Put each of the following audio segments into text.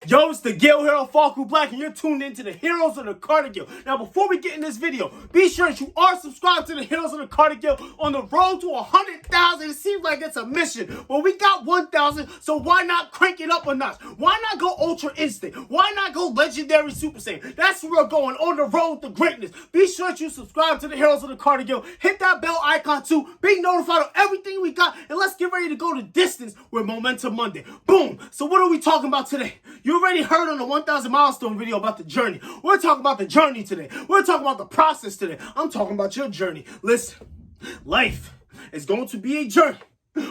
Yo, it's the Gil Hero Falku Black, and you're tuned into the Heroes of the Cardigan. Now, before we get in this video, be sure that you are subscribed to the Heroes of the Cardigan on the road to 100,000. It seems like it's a mission, but we got 1,000, so why not crank it up a notch? Why not go Ultra Instinct? Why not go Legendary Super Saiyan? That's where we're going, on the road to greatness. Be sure that you subscribe to the Heroes of the Cardigan. Hit that bell icon too. Be notified of everything we got, and let's get ready to go the distance with Momentum Monday. Boom! So what are we talking about today? You already heard on the 1,000 milestone video about the journey. We're talking about the journey today. We're talking about the process today. I'm talking about your journey. Listen, life is going to be a journey.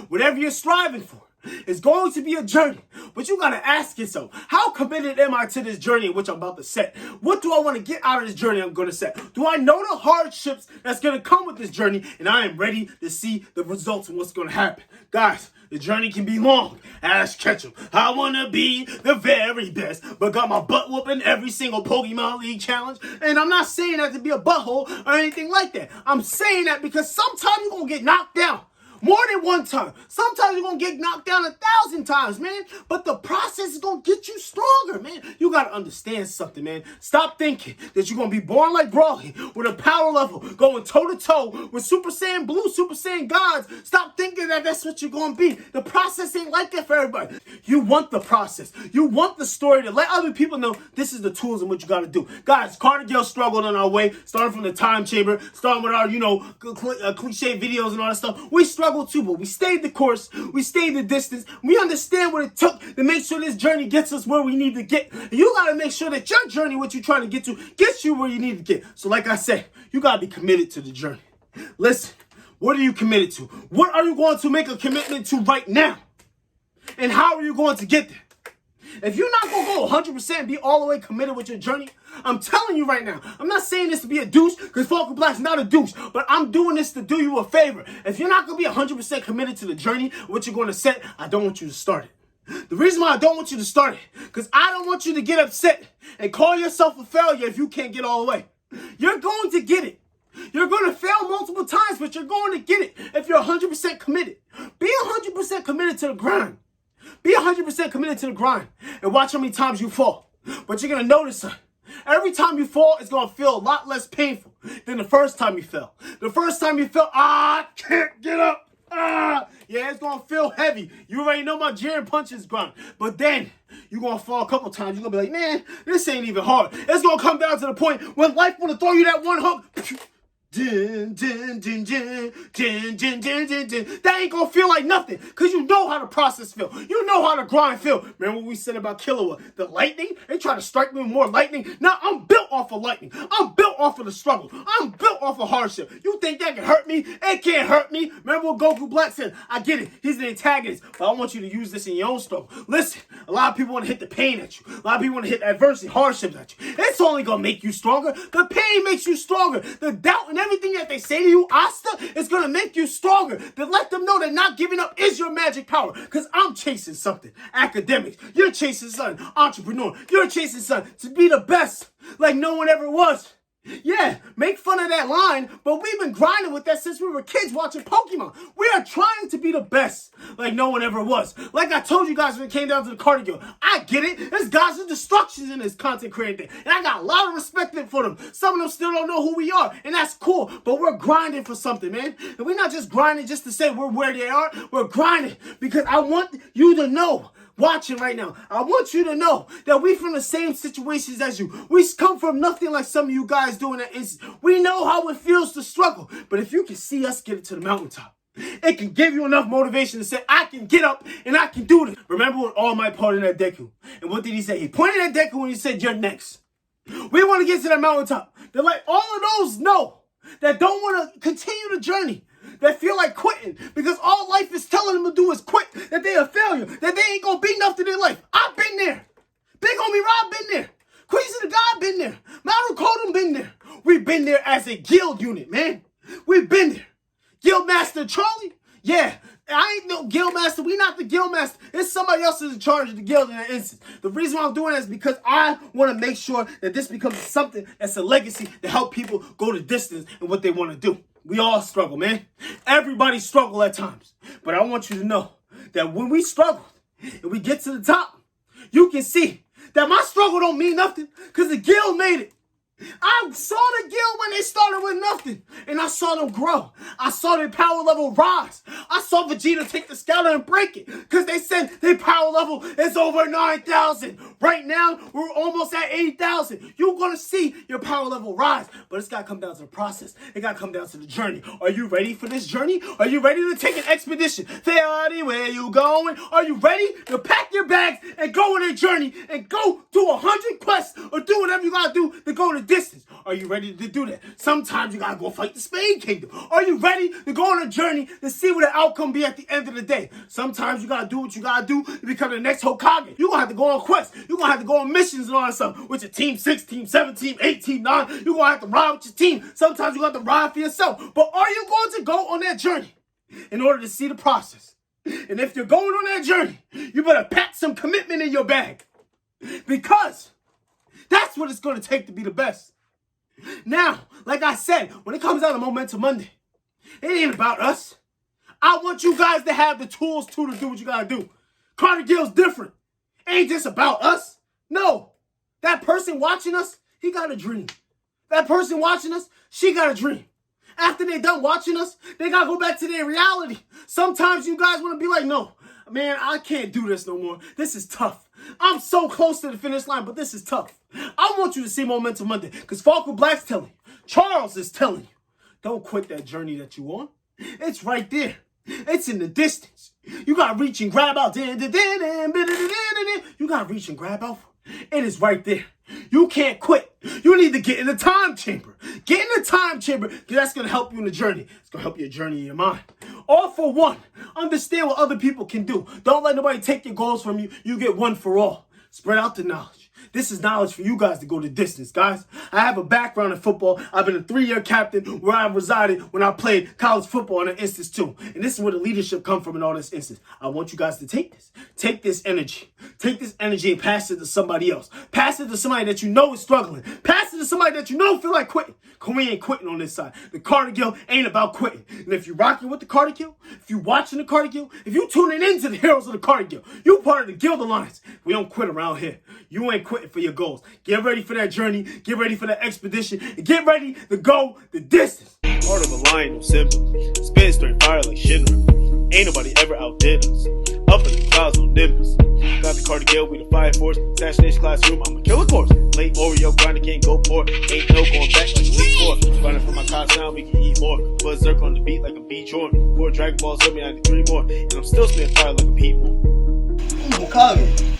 Whatever you're striving for, it's going to be a journey. But you got to ask yourself, how committed am I to this journey in which I'm about to set? What do I want to get out of this journey I'm going to set? Do I know the hardships that's going to come with this journey? And I am ready to see the results and what's going to happen. Guys, the journey can be long. Ash Ketchum, I want to be the very best, but got my butt whooping every single Pokemon League challenge. And I'm not saying that to be a butthole or anything like that. I'm saying that because sometimes you're going to get knocked down. More than one time. Sometimes you're going to get knocked down 1,000 times, man. But the process is going to get you stronger, man. You got to understand something, man. Stop thinking that you're going to be born like Brawley with a power level going toe-to-toe with Super Saiyan Blue, Super Saiyan gods. Stop thinking that that's what you're going to be. The process ain't like that for everybody. You want the process. You want the story to let other people know this is the tools and what you got to do. Guys, Cardigan struggled on our way, starting from the time chamber, starting with our, cliche videos and all that stuff. We struggled too, but we stayed the course, we stayed the distance, we understand what it took to make sure this journey gets us where we need to get. And you gotta make sure that your journey, what you're trying to get to, gets you where you need to get. So like I said, you gotta be committed to the journey. Listen, what are you committed to? What are you going to make a commitment to right now? And how are you going to get there? If you're not going to go 100% and be all the way committed with your journey, I'm telling you right now, I'm not saying this to be a douche, because Falcon Black's not a douche, but I'm doing this to do you a favor. If you're not going to be 100% committed to the journey, what you're going to set, I don't want you to start it. The reason why I don't want you to start it, because I don't want you to get upset and call yourself a failure if you can't get all the way. You're going to get it. You're going to fail multiple times, but you're going to get it if you're 100% committed. Be 100% committed to the grind. Be 100% committed to the grind and watch how many times you fall. But you're going to notice something. Every time you fall, it's going to feel a lot less painful than the first time you fell. The first time you fell, I can't get up. Yeah, it's going to feel heavy. You already know my Jiren punches grind. But then you're going to fall a couple times. You're going to be like, man, this ain't even hard. It's going to come down to the point when life will throw you that one hook. Din, din, din, din, din, din, din, din, din. That ain't gonna feel like nothing, because you know how the process feel. You know how the grind feel. Remember what we said about Killua? The lightning? They try to strike me with more lightning. Now I'm built off of lightning. I'm built off of the struggle. I'm built off of hardship. You think that can hurt me? It can't hurt me. Remember what Goku Black said? I get it. He's the antagonist, but I want you to use this in your own struggle. Listen, a lot of people want to hit the pain at you. A lot of people want to hit adversity, hardships at you. It's only gonna make you stronger. The pain makes you stronger. The doubt and everything that they say to you, Asta, is going to make you stronger. To let them know that not giving up is your magic power. Because I'm chasing something. Academics. You're chasing something. Entrepreneur. You're chasing something. To be the best like no one ever was. Yeah, make fun of that line, but we've been grinding with that since we were kids watching Pokemon. We are trying to be the best like no one ever was. Like I told you guys when it came down to the Cardigan, I get it. There's guys with destructions in this content creating thing, and I got a lot of respect for them. Some of them still don't know who we are, and that's cool, but we're grinding for something, man. And we're not just grinding just to say we're where they are. We're grinding because I want you to know, watching right now, I want you to know that we from the same situations as you. We come from nothing like some of you guys do in that instance. We know how it feels to struggle. But if you can see us get it to the mountaintop, it can give you enough motivation to say, I can get up and I can do this. Remember when All Might pointed at Deku? And what did he say? He pointed at Deku and he said, you're next. We want to get to that mountaintop. They're like, all of those know that don't want to continue the journey, that feel like quitting because all life is telling them to do is quit, that they a failure, that they ain't gonna be nothing in life. I've been there. Big Homie Rob been there. Queasy the God been there. Maru Kodum been there. We've been there as a guild unit, man. We've been there. Guild Master Charlie? Yeah, I ain't no guild master. We not the guild master. It's somebody else who's in charge of the guild in that instance. The reason why I'm doing that is because I want to make sure that this becomes something that's a legacy to help people go the distance in what they want to do. We all struggle, man. Everybody struggle at times. But I want you to know that when we struggle and we get to the top, you can see that my struggle don't mean nothing because the guild made it. I saw the guild when they started with nothing, and I saw them grow. I saw their power level rise. I saw Vegeta take the scouter and break it because they said their power level is over 9,000. Right now, we're almost at 8,000. You're going to see your power level rise, but it's got to come down to the process. It got to come down to the journey. Are you ready for this journey? Are you ready to take an expedition? Theody, where you going? Are you ready to pack your bags and go on a journey and go do 100 quests or do whatever you got to do to go to distance? Are you ready to do that? Sometimes you gotta go fight the Spade Kingdom. Are you ready to go on a journey to see what the outcome be at the end of the day? Sometimes you gotta do what you gotta do to become the next Hokage. You gonna have to go on quests. You gonna have to go on missions and all that stuff with your team 6, team 7, team 8, team 9. You gonna have to ride with your team. Sometimes you got to ride for yourself. But are you going to go on that journey in order to see the process? And if you're going on that journey, you better pack some commitment in your bag, because that's what it's gonna take to be the best. Now, like I said, when it comes down to Momentum Monday, it ain't about us. I want you guys to have the tools too to do what you gotta do. Carter Gill's different. It ain't just about us. No. That person watching us, he got a dream. That person watching us, she got a dream. After they done watching us, they gotta go back to their reality. Sometimes you guys wanna be like, no, man, I can't do this no more. This is tough. I'm so close to the finish line, but this is tough. I want you to see Momentum Monday, because Falco Black's telling you. Charles is telling you. Don't quit that journey that you on. It's right there. It's in the distance. You got to reach and grab out. You got to reach and grab out. It is right there. You can't quit. You need to get in the time chamber. Get in the time chamber, because that's going to help you in the journey. It's going to help your journey in your mind. All for one. Understand what other people can do. Don't let nobody take your goals from you. You get one for all. Spread out the knowledge. This is knowledge for you guys to go the distance, guys. I have a background in football. I've been a 3-year captain where I resided when I played college football in an instance too. And this is where the leadership come from in all this instance. I want you guys to take this. Take this energy. Take this energy and pass it to somebody else. Pass it to somebody that you know is struggling. Pass it to somebody that you know feel like quitting. Because we ain't quitting on this side. The Carter Guild ain't about quitting. And if you're rocking with the Carter Guild, if you're watching the Carter Guild, if you're tuning into the Heroes of the Carter Guild, you're part of the Guild Alliance. We don't quit around here. You ain't quitting for your goals. Get ready for that journey. Get ready for that expedition. And get ready to go the distance. Part of a lion, no simple. Spin straight fire like Shinra. Ain't nobody ever outdid us. Up in the clouds, no nimbus. Got the Carter Guild, we the fire force. Assassination classroom, I'm a killer course. Late Oreo grinding, can't go for it. Ain't no going back like Elite 4. Running from my cops now, we can eat more. Put Zerk on the beat like a B Jordan. 4 Dragon Balls, hit me, I need 3 more. And I'm still spinning fire like a people. Hokage.